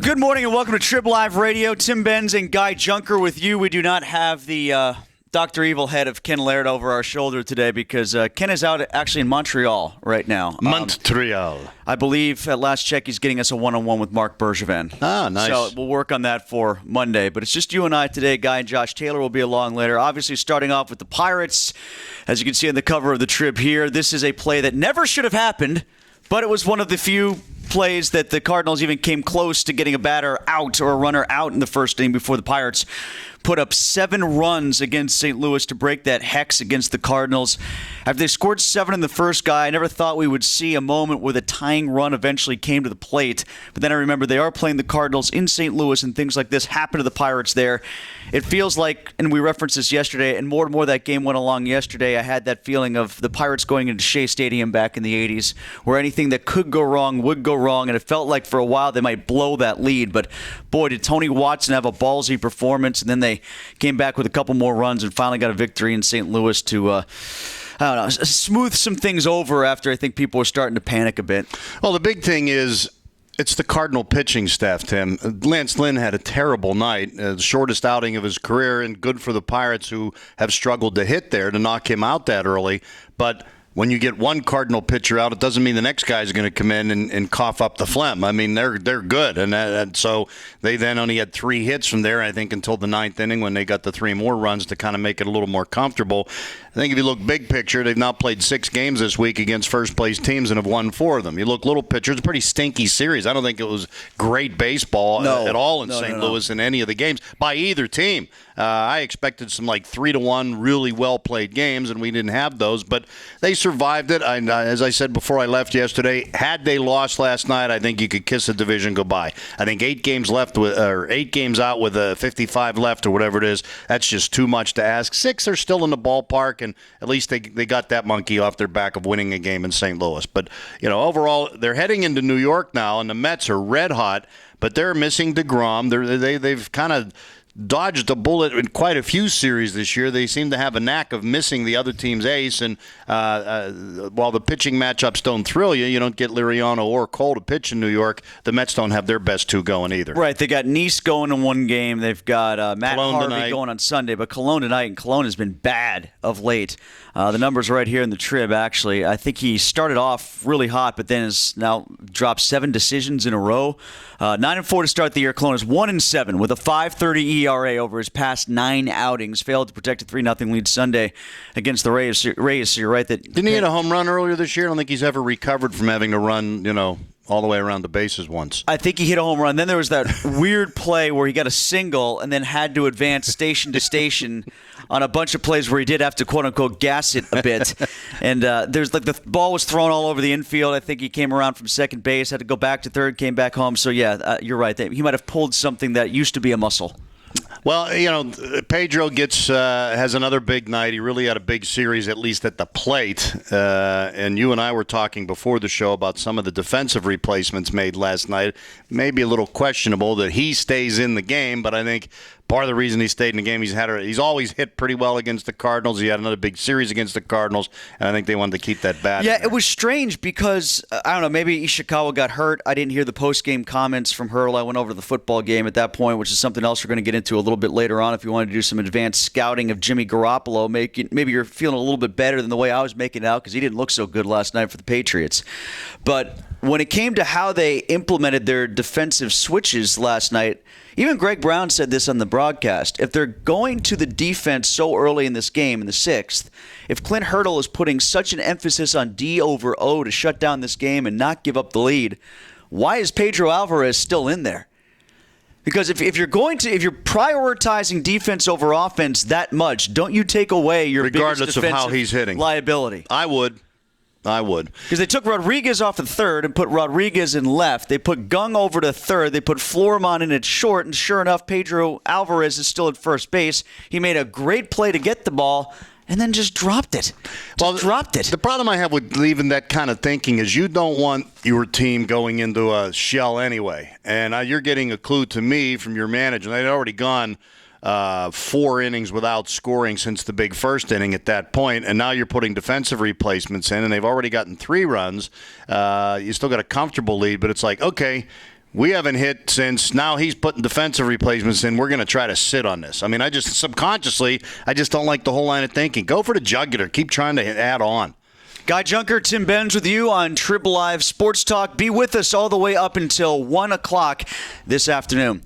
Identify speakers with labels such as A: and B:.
A: Good morning and welcome to TribLIVE Radio. Tim Benz and Guy Junker with you. We do not have the Dr. Evil head of Ken Laird over our shoulder today because Ken is out actually in Montreal right now.
B: Montreal.
A: I believe at last check he's getting us a one-on-one with Mark Bergevin.
B: Ah, nice.
A: So we'll work on that for Monday. But it's just you and I today. Guy and Josh Taylor will be along later. Obviously starting off with the Pirates. As you can see on the cover of the Trib here, this is a play that never should have happened, but it was one of the few plays that the Cardinals even came close to getting a batter out or a runner out in the first inning before the Pirates put up 7 runs against St. Louis to break that hex against the Cardinals. After they scored 7 in the first guy, I never thought we would see a moment where the tying run eventually came to the plate. But then I remember they are playing the Cardinals in St. Louis, and things like this happen to the Pirates there. It feels like, and we referenced this yesterday, and more that game went along yesterday, I had that feeling of the Pirates going into Shea Stadium back in the 80s, where anything that could go wrong would go wrong, and it felt like for a while they might blow that lead. But boy, did Tony Watson have a ballsy performance, and then they came back with a couple more runs and finally got a victory in St. Louis to I don't know, smooth some things over after I think people were starting to panic a bit.
B: Well, the big thing is it's the Cardinal pitching staff, Tim. Lance Lynn had a terrible night, the shortest outing of his career, and good for the Pirates who have struggled to hit there to knock him out that early. But when you get one Cardinal pitcher out, it doesn't mean the next guy is going to come in and cough up the phlegm. I mean, they're good. And so they then only had 3 hits from there, I think, until the 9th inning when they got the 3 more runs to kind of make it a little more comfortable. I think if you look big picture, they've now played 6 games this week against first-place teams and have won 4 of them. You look little picture, it's a pretty stinky series. I don't think it was great baseball at all in St. Louis in any of the games by either team. I expected some like 3-1 really well-played games, and we didn't have those. But they survived it. As I said before I left yesterday, had they lost last night, I think you could kiss the division goodbye. I think 8 games out with 55 left or whatever it is. That's just too much to ask. 6 are still in the ballpark, and at least they got that monkey off their back of winning a game in St. Louis. But overall, they're heading into New York now, and the Mets are red hot. But they're missing DeGrom. They've kind of dodged a bullet in quite a few series this year. They seem to have a knack of missing the other team's ace, and while the pitching matchups don't thrill you, you don't get Liriano or Cole to pitch in New York. The Mets don't have their best 2 going either.
A: Right, they got Nice going in one game. They've got Matt
B: Cologne
A: Harvey
B: tonight
A: going on Sunday, but Cologne tonight, and Cologne has been bad of late. The numbers are right here in the Trib, actually. I think he started off really hot, but then has now dropped 7 decisions in a row. 9-4 to start the year. Cologne is 1-7 with a 5.30 ERA over his past 9 outings. Failed to protect a 3-0 lead Sunday against the Rays. So you're right that
B: didn't he hit a home run earlier this year? I don't think he's ever recovered from having to run, all the way around the bases once.
A: I think he hit a home run. Then there was that weird play where he got a single and then had to advance station to station on a bunch of plays where he did have to, quote-unquote, gas it a bit. And there's like the ball was thrown all over the infield. I think he came around from second base, had to go back to third, came back home. So, yeah, you're right. He might have pulled something that used to be a muscle.
B: Well, Pedro has another big night. He really had a big series, at least at the plate. And you and I were talking before the show about some of the defensive replacements made last night. Maybe a little questionable that he stays in the game, but I think part of the reason he stayed in the game, he's always hit pretty well against the Cardinals. He had another big series against the Cardinals, and I think they wanted to keep that bat.
A: Yeah, it was strange because, I don't know, maybe Ishikawa got hurt. I didn't hear the post-game comments from Hurl. I went over to the football game at that point, which is something else we're going to get into a little bit later on if you wanted to do some advanced scouting of Jimmy Garoppolo. Maybe you're feeling a little bit better than the way I was making it out because he didn't look so good last night for the Patriots. But when it came to how they implemented their defensive switches last night, even Greg Brown said this on the broadcast. If they're going to the defense so early in this game, in the 6th, if Clint Hurdle is putting such an emphasis on D over O to shut down this game and not give up the lead, why is Pedro Alvarez still in there? Because if you're prioritizing defense over offense that much, don't you take away your
B: regardless
A: biggest
B: of
A: defensive
B: how he's hitting
A: liability?
B: I would.
A: Because they took Rodriguez off at third and put Rodriguez in left. They put Gung over to third. They put Florimon in at short. And sure enough, Pedro Alvarez is still at first base. He made a great play to get the ball and then just dropped it. Dropped it.
B: The problem I have with leaving that kind of thinking is you don't want your team going into a shell anyway. And you're getting a clue to me from your manager. They'd already gone 4 innings without scoring since the big first inning at that point, and now you're putting defensive replacements in, and they've already gotten 3 runs. You still got a comfortable lead, but it's like, okay, We haven't hit since now he's putting defensive replacements in. We're going to try to sit on this. I mean, I just subconsciously, I just don't like the whole line of thinking. Go for the jugular. Keep trying to add on.
A: Guy Junker, Tim Benz with you on TribLIVE Sports Talk. Be with us all the way up until 1 o'clock this afternoon.